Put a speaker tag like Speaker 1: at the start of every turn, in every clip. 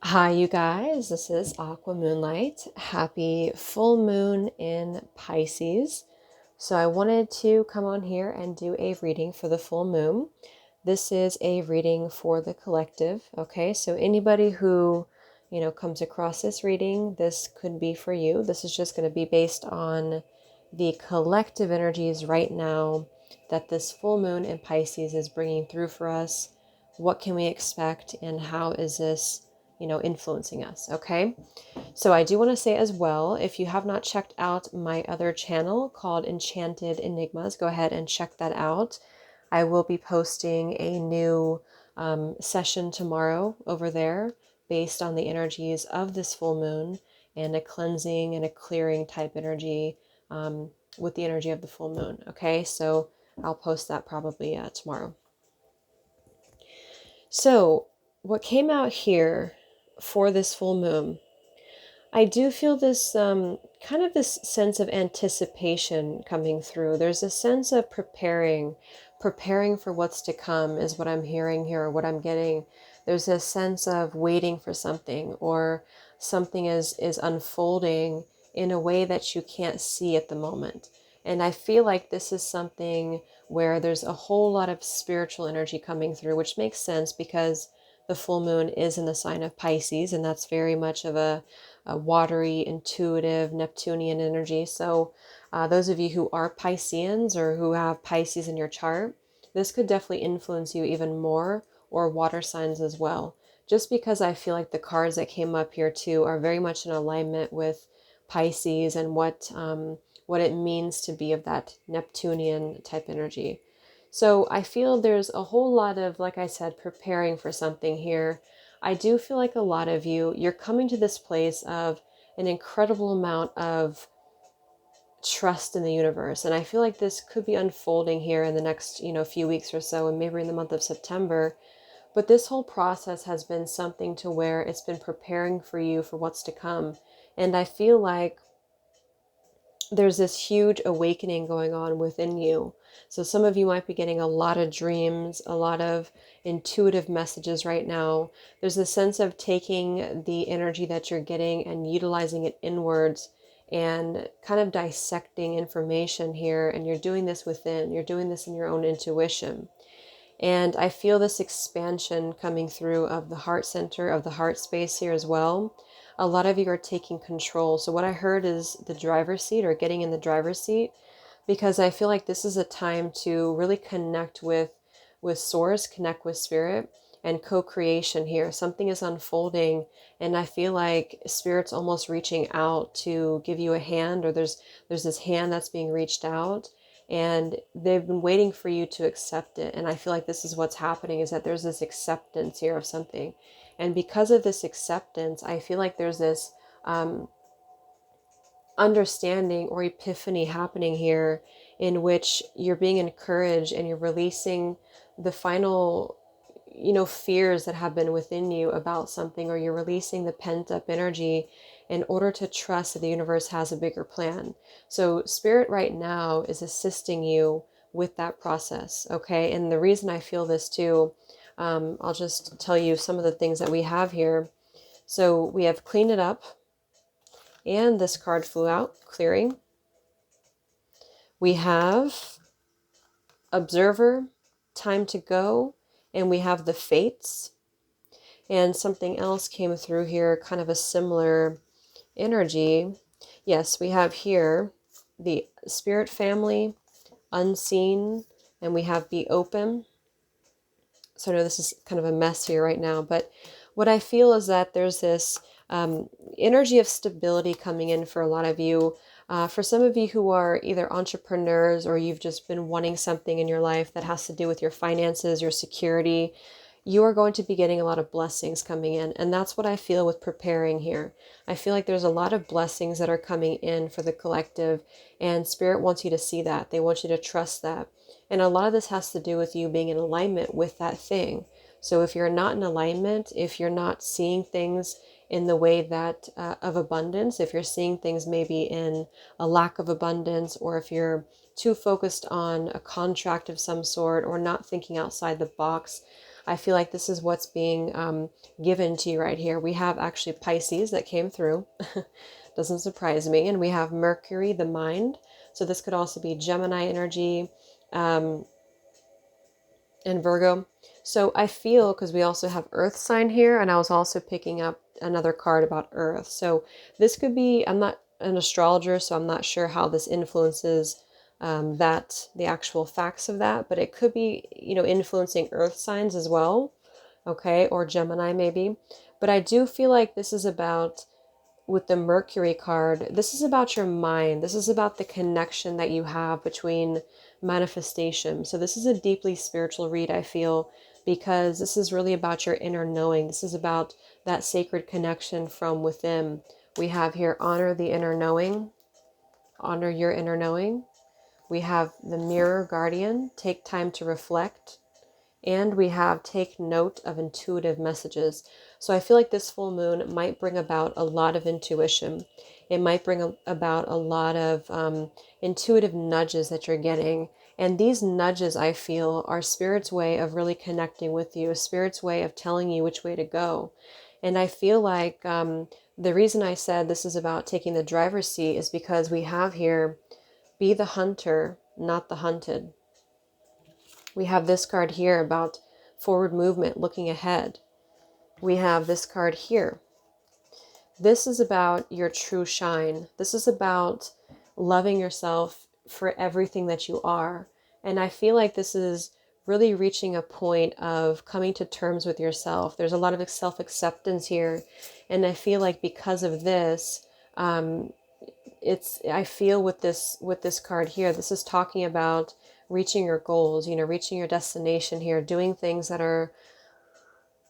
Speaker 1: Hi, you guys. This is Aqua Moonlight. Happy full moon in Pisces. So, I wanted to come on here and do a reading for the full moon. This is a reading for the collective. Okay, so anybody who comes across this reading, this could be for you. This is just going to be based on the collective energies right now that this full moon in Pisces is bringing through for us. What can we expect, and how is this influencing us? Okay. So I do want to say as well, if you have not checked out my other channel called Enchanted Enigmas, go ahead and check that out. I will be posting a new session tomorrow over there based on the energies of this full moon and a cleansing and a clearing type energy with the energy of the full moon. Okay, so I'll post that probably tomorrow. So, what came out here for this full moon, I do feel this kind of this sense of anticipation coming through. There's a sense of preparing for what's to come, is what I'm hearing here, or what I'm getting. There's a sense of waiting for something, or something is unfolding in a way that you can't see at the moment. And I feel like this is something where there's a whole lot of spiritual energy coming through, which makes sense because the full moon is in the sign of Pisces, and that's very much of a watery, intuitive, Neptunian energy. So, those of you who are Pisceans or who have Pisces in your chart, this could definitely influence you even more, or water signs as well. Just because I feel like the cards that came up here too are very much in alignment with Pisces and what it means to be of that Neptunian type energy. So I feel there's a whole lot of, like I said, preparing for something here. I do feel like a lot of you're coming to this place of an incredible amount of trust in the universe. And I feel like this could be unfolding here in the next, few weeks or so, and maybe in the month of September. But this whole process has been something to where it's been preparing for you for what's to come. And I feel like there's this huge awakening going on within you. So some of you might be getting a lot of dreams, a lot of intuitive messages right now. There's a sense of taking the energy that you're getting and utilizing it inwards and kind of dissecting information here. And you're doing this you're doing this in your own intuition. And I feel this expansion coming through of the heart center, of the heart space here as well. A lot of you are taking control. So what I heard is the driver's seat, or getting in the driver's seat, because I feel like this is a time to really connect with source, connect with spirit, and co-creation here. Something is unfolding, and I feel like spirit's almost reaching out to give you a hand, or there's this hand that's being reached out, and they've been waiting for you to accept it. And I feel like this is what's happening, is that there's this acceptance here of something. And because of this acceptance, I feel like there's this understanding or epiphany happening here, in which you're being encouraged and you're releasing the final fears that have been within you about something, or you're releasing the pent up energy in order to trust that the universe has a bigger plan. So spirit right now is assisting you with that process. Okay. And the reason I feel this too, I'll just tell you some of the things that we have here. So we have clean it up, and this card flew out, clearing. We have observer, time to go, and we have the fates. And something else came through here, kind of a similar energy. Yes, we have here the spirit family, unseen, and we have be open. So I know this is kind of a mess here right now, but what I feel is that there's this energy of stability coming in for a lot of you. For some of you who are either entrepreneurs, or you've just been wanting something in your life that has to do with your finances, your security, you are going to be getting a lot of blessings coming in. And that's what I feel with preparing here. I feel like there's a lot of blessings that are coming in for the collective, and Spirit wants you to see that. They want you to trust that. And a lot of this has to do with you being in alignment with that thing. So if you're not in alignment, if you're not seeing things in the way that of abundance, if you're seeing things maybe in a lack of abundance, or if you're too focused on a contract of some sort, or not thinking outside the box, I feel like this is what's being given to you right here. We have actually Pisces that came through. Doesn't surprise me. And we have Mercury, the mind. So this could also be Gemini energy, and Virgo. So I feel, because we also have Earth sign here, and I was also picking up another card about Earth. So this could be, I'm not an astrologer, so I'm not sure how this influences the actual facts of that, but it could be, influencing Earth signs as well, okay, or Gemini maybe. But I do feel like this is about, with the Mercury card, this is about your mind. This is about the connection that you have between manifestation. So this is a deeply spiritual read, I feel, because this is really about your inner knowing. This is about that sacred connection from within. We have here, honor the inner knowing, honor your inner knowing. We have the mirror guardian, take time to reflect. And we have take note of intuitive messages. So I feel like this full moon might bring about a lot of intuition. It might bring about a lot of intuitive nudges that you're getting. And these nudges, I feel, are Spirit's way of really connecting with you, Spirit's way of telling you which way to go. And I feel like the reason I said this is about taking the driver's seat is because we have here, be the hunter, not the hunted. We have this card here about forward movement, looking ahead. We have this card here. This is about your true shine. This is about loving yourself for everything that you are. And I feel like this is really reaching a point of coming to terms with yourself. There's a lot of self-acceptance here. And I feel like because of this, I feel with this card here, this is talking about reaching your goals, reaching your destination here, doing things that are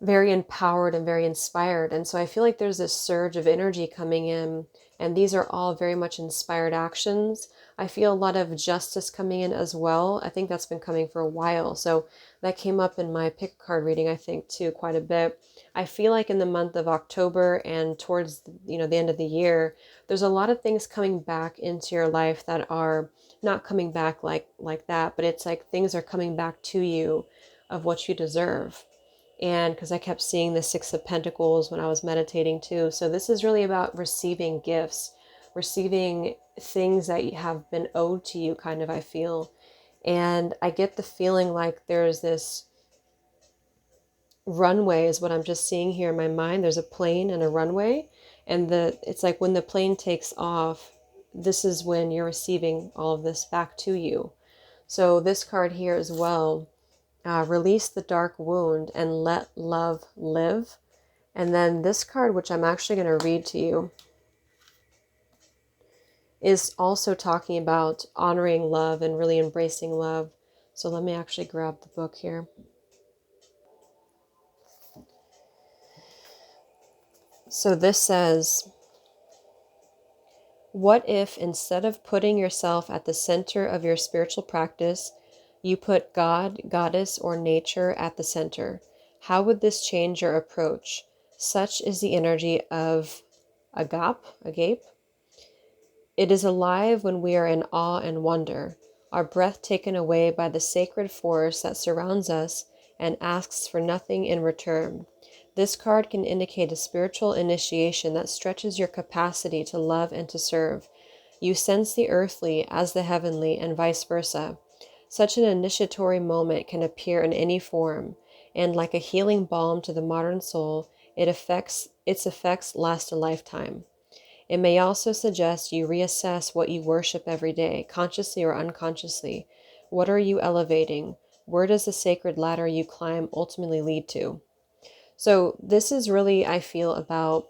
Speaker 1: very empowered and very inspired. And so I feel like there's this surge of energy coming in, and these are all very much inspired actions. I feel a lot of justice coming in as well. I think that's been coming for a while. So that came up in my pick card reading, I think, too, quite a bit. I feel like in the month of October and towards, the end of the year, there's a lot of things coming back into your life that are not coming back like that, but it's like things are coming back to you of what you deserve. And because I kept seeing the Six of Pentacles when I was meditating too. So this is really about receiving gifts, receiving things that have been owed to you, kind of, I feel. And I get the feeling like there's this runway is what I'm just seeing here in my mind. There's a plane and a runway. And it's like when the plane takes off, this is when you're receiving all of this back to you. So this card here as well, release the dark wound and let love live. And then this card, which I'm actually going to read to you, is also talking about honoring love and really embracing love. So let me actually grab the book here. So this says, what if instead of putting yourself at the center of your spiritual practice, you put God, Goddess, or nature at the center? How would this change your approach? Such is the energy of agape. It is alive when we are in awe and wonder, our breath taken away by the sacred force that surrounds us and asks for nothing in return. This card can indicate a spiritual initiation that stretches your capacity to love and to serve. You sense the earthly as the heavenly and vice versa. Such an initiatory moment can appear in any form, and like a healing balm to the modern soul, its effects last a lifetime. It may also suggest you reassess what you worship every day, consciously or unconsciously. What are you elevating? Where does the sacred ladder you climb ultimately lead to? So this is really, I feel, about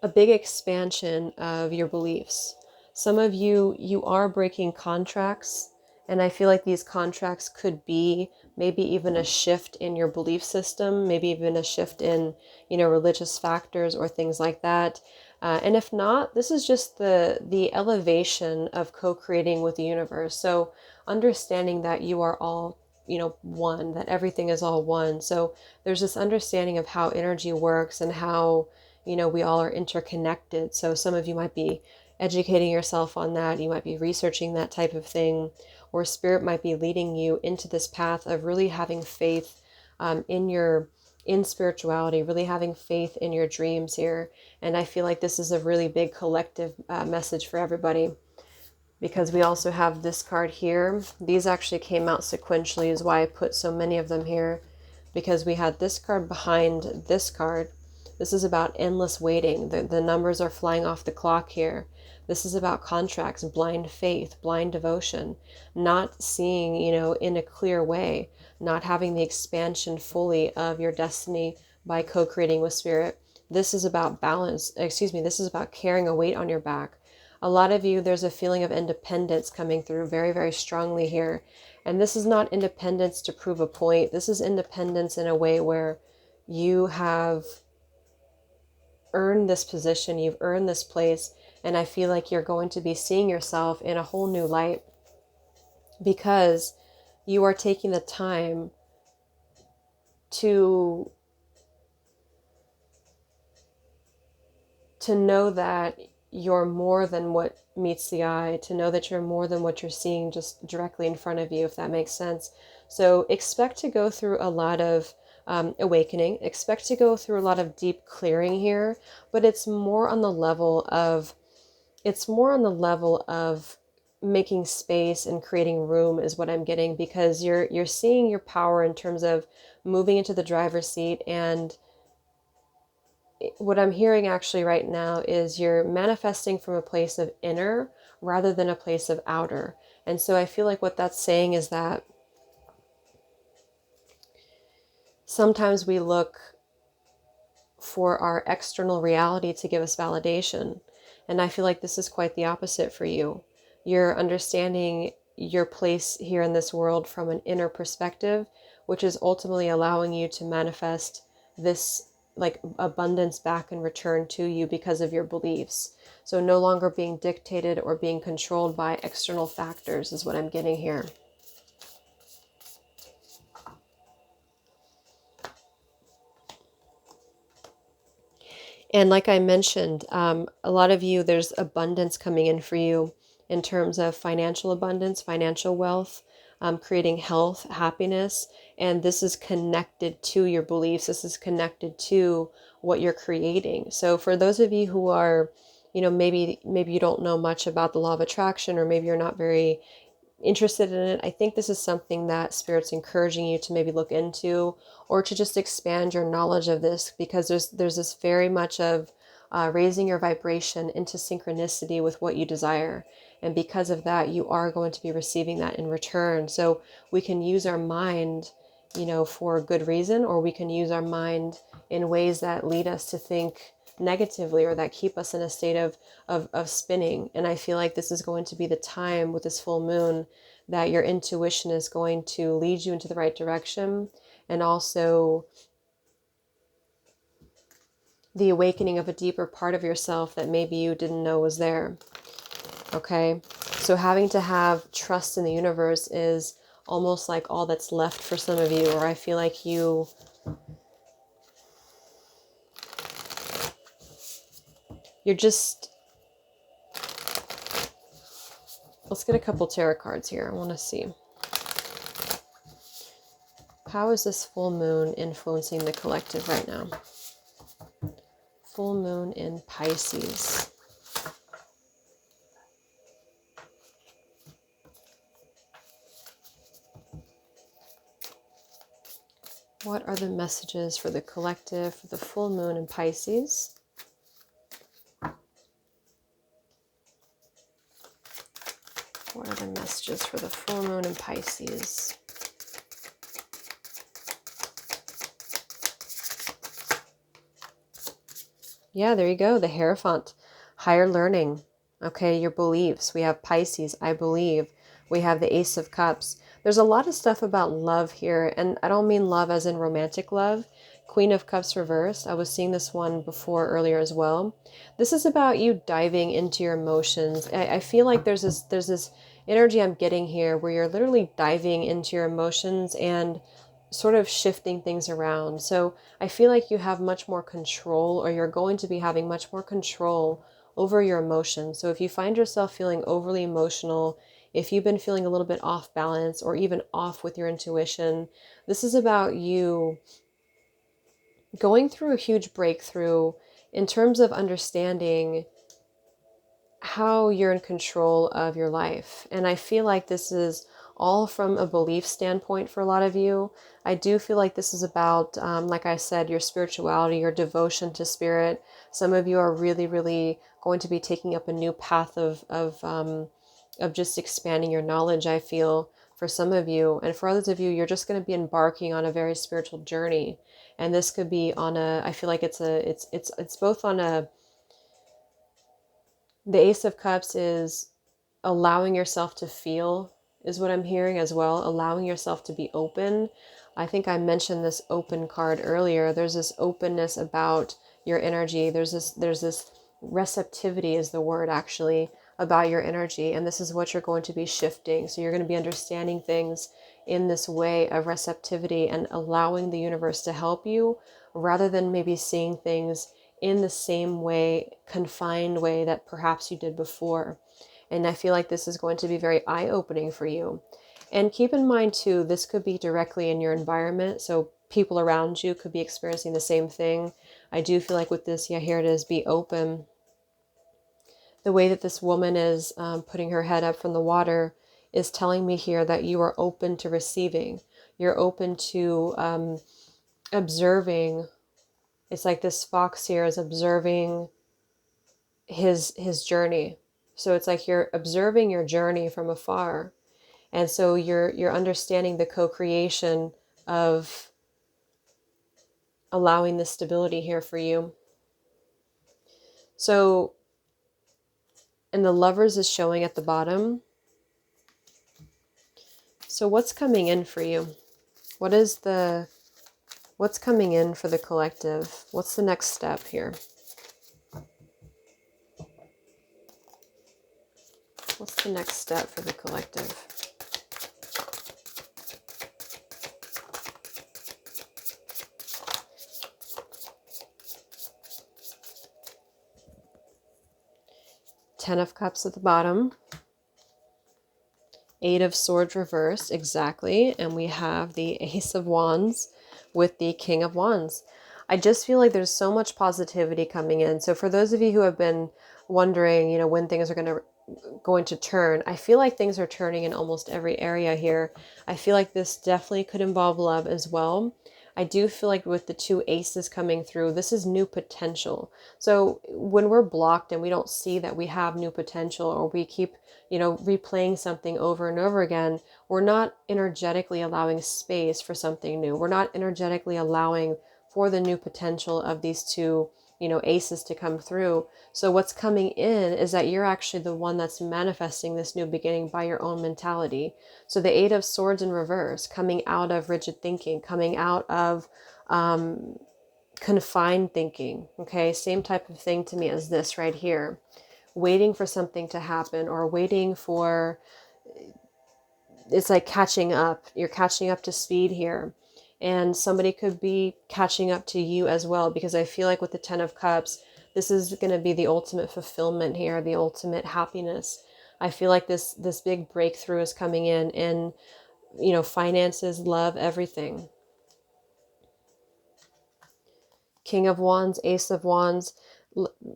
Speaker 1: a big expansion of your beliefs. Some of you are breaking contracts, and I feel like these contracts could be maybe even a shift in your belief system, maybe even a shift in, religious factors or things like that. And if not, this is just the elevation of co-creating with the universe. So understanding that you are all, one, that everything is all one. So there's this understanding of how energy works and how, we all are interconnected. So some of you might be educating yourself on that. You might be researching that type of thing. or Spirit might be leading you into this path of really having faith in spirituality, really having faith in your dreams here. And I feel like this is a really big collective message for everybody, because we also have this card here. These actually came out sequentially, is why I put so many of them here, because we had this card behind this card. This is about endless waiting. The numbers are flying off the clock here. This is about contracts, blind faith, blind devotion, not seeing, in a clear way, not having the expansion fully of your destiny by co-creating with Spirit. This is about balance. This is about carrying a weight on your back. A lot of you, there's a feeling of independence coming through very, very strongly here. And this is not independence to prove a point. This is independence in a way where you have earned this position, you've earned this place, and I feel like you're going to be seeing yourself in a whole new light, because you are taking the time to know that you're more than what meets the eye, to know that you're more than what you're seeing just directly in front of you, if that makes sense. So expect to go through a lot of awakening, expect to go through a lot of deep clearing here, but it's more on the level of making space and creating room is what I'm getting, because you're seeing your power in terms of moving into the driver's seat. And what I'm hearing actually right now is you're manifesting from a place of inner rather than a place of outer. And so I feel like what that's saying is that sometimes we look for our external reality to give us validation. And I feel like this is quite the opposite for you. You're understanding your place here in this world from an inner perspective, which is ultimately allowing you to manifest this like abundance back in return to you because of your beliefs. So no longer being dictated or being controlled by external factors is what I'm getting here. And like I mentioned, a lot of you, there's abundance coming in for you in terms of financial abundance, financial wealth, creating health, happiness. And this is connected to your beliefs. This is connected to what you're creating. So for those of you who are, maybe you don't know much about the law of attraction, or maybe you're not very interested in it, I think this is something that Spirit's encouraging you to maybe look into, or to just expand your knowledge of this, because there's this very much of raising your vibration into synchronicity with what you desire. And because of that, you are going to be receiving that in return. So we can use our mind, for a good reason, or we can use our mind in ways that lead us to think negatively, or that keep us in a state of spinning. And I feel like this is going to be the time with this full moon that your intuition is going to lead you into the right direction, and also the awakening of a deeper part of yourself that maybe you didn't know was there. Okay, so having to have trust in the universe is almost like all that's left for some of you, or I feel like you're just, let's get a couple tarot cards here. I want to see, how is this full moon influencing the collective right now? Full moon in Pisces. What are the messages for the collective for the full moon in Pisces? What are the messages for the full moon in Pisces? Yeah, there you go. The Hierophant. Higher learning. Okay, your beliefs. We have Pisces, I believe. We have the Ace of Cups. There's a lot of stuff about love here, and I don't mean love as in romantic love. Queen of Cups reversed. I was seeing this one before earlier as well. This is about you diving into your emotions. I feel like there's this energy I'm getting here where you're literally diving into your emotions and sort of shifting things around. So I feel like you have much more control, or you're going to be having much more control over your emotions. So if you find yourself feeling overly emotional if you've been feeling a little bit off balance or even off with your intuition, this is about you going through a huge breakthrough in terms of understanding how you're in control of your life. And I feel like this is all from a belief standpoint for a lot of you. I do feel like this is about, like I said, your spirituality, your devotion to spirit. Some of you are really, really going to be taking up a new path of just expanding your knowledge, I feel, for some of you. And for others of you, you're just going to be embarking on a very spiritual journey. And this could be on a, I feel like it's both on a, the Ace of Cups is allowing yourself to feel, is what I'm hearing as well. Allowing yourself to be open. I think I mentioned this open card earlier. There's this openness about your energy. There's this receptivity is the word actually about your energy. And this is what you're going to be shifting. So you're going to be understanding things in this way of receptivity and allowing the universe to help you rather than maybe seeing things in the same way, confined way that perhaps you did before. And I feel like this is going to be very eye-opening for you. And keep in mind too, this could be directly in your environment. So people around you could be experiencing the same thing. I do feel like with this, yeah, here it is, be open. The way that this woman is putting her head up from the water is telling me here that you are open to receiving. You're open to observing. It's like this fox here is observing his journey. So it's like you're observing your journey from afar. And so you're understanding the co-creation of allowing this stability here for you. So, and the Lovers is showing at the bottom. So what's coming in for you? What's coming in for the collective? What's the next step here? What's the next step for the collective? Ten of Cups at the bottom. Eight of Swords reversed, exactly. And we have the Ace of Wands with the King of Wands. I just feel like there's so much positivity coming in. So for those of you who have been wondering, you know, when things are going to turn, I feel like things are turning in almost every area here. I feel like this definitely could involve love as well. I do feel like with the two aces coming through, this is new potential. So when we're blocked and we don't see that we have new potential, or we keep, you know, replaying something over and over again, we're not energetically allowing space for something new. We're not energetically allowing for the new potential of these two, you know, aces to come through. So what's coming in is that you're actually the one that's manifesting this new beginning by your own mentality. So the Eight of Swords in reverse, coming out of rigid thinking, coming out of confined thinking. Okay, same type of thing to me as this right here. Waiting for something to happen, or waiting for, it's like catching up. You're catching up to speed here. And somebody could be catching up to you as well, because I feel like with the Ten of Cups, this is going to be the ultimate fulfillment here, the ultimate happiness. I feel like this big breakthrough is coming in, you know, finances, love, everything. King of Wands, Ace of Wands,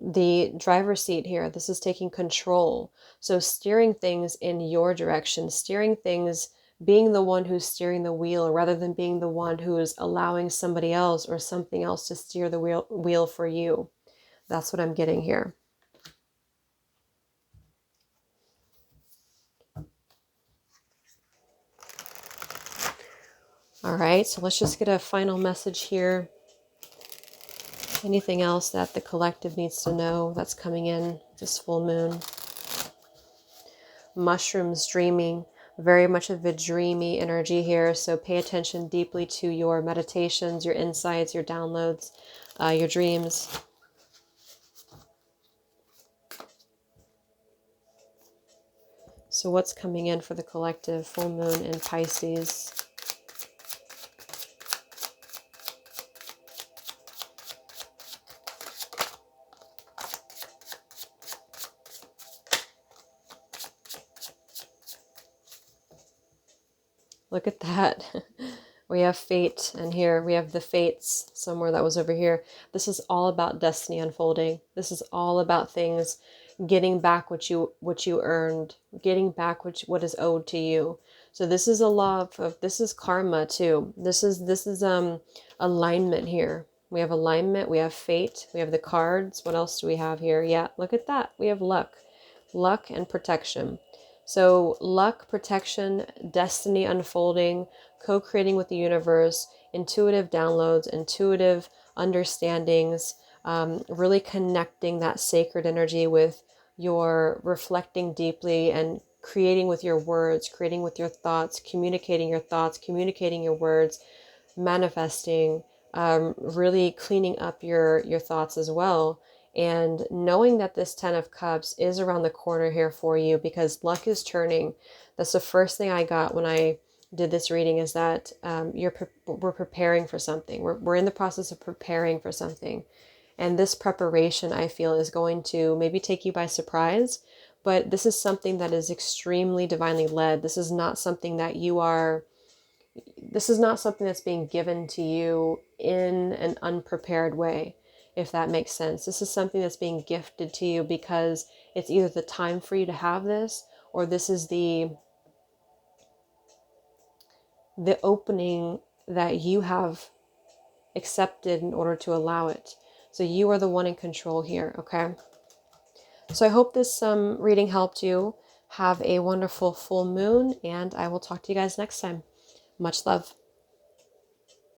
Speaker 1: the driver's seat here. This is taking control. So steering things in your direction, steering things, being the one who's steering the wheel rather than being the one who is allowing somebody else or something else to steer the wheel for you. That's what I'm getting here. All right, so let's just get a final message here. Anything else that the collective needs to know that's coming in this full moon? Mushrooms, dreaming, very much of a dreamy energy here. So pay attention deeply to your meditations, your insights, your downloads, your dreams. So what's coming in for the collective? Full moon in Pisces. Look at that. We have fate, and here we have the fates somewhere that was over here. This is all about destiny unfolding. This is all about things getting back what you earned, getting back what is owed to you. So this is a law of this is karma too. This is alignment here. We have alignment, we have fate, we have the cards. What else do we have here? Yeah, look at that. We have luck and protection. So luck, protection, destiny unfolding, co-creating with the universe, intuitive downloads, intuitive understandings, really connecting that sacred energy with your reflecting deeply and creating with your words, creating with your thoughts, communicating your words, manifesting, really cleaning up your thoughts as well. And knowing that this 10 of Cups is around the corner here for you because luck is turning. That's the first thing I got when I did this reading, is that we're preparing for something. We're in the process of preparing for something. And this preparation, I feel, is going to maybe take you by surprise, but this is something that is extremely divinely led. This is not something that's being given to you in an unprepared way, if that makes sense. This is something that's being gifted to you because it's either the time for you to have this, or this is the opening that you have accepted in order to allow it. So you are the one in control here, okay? So I hope this reading helped you. Have a wonderful full moon, and I will talk to you guys next time. Much love.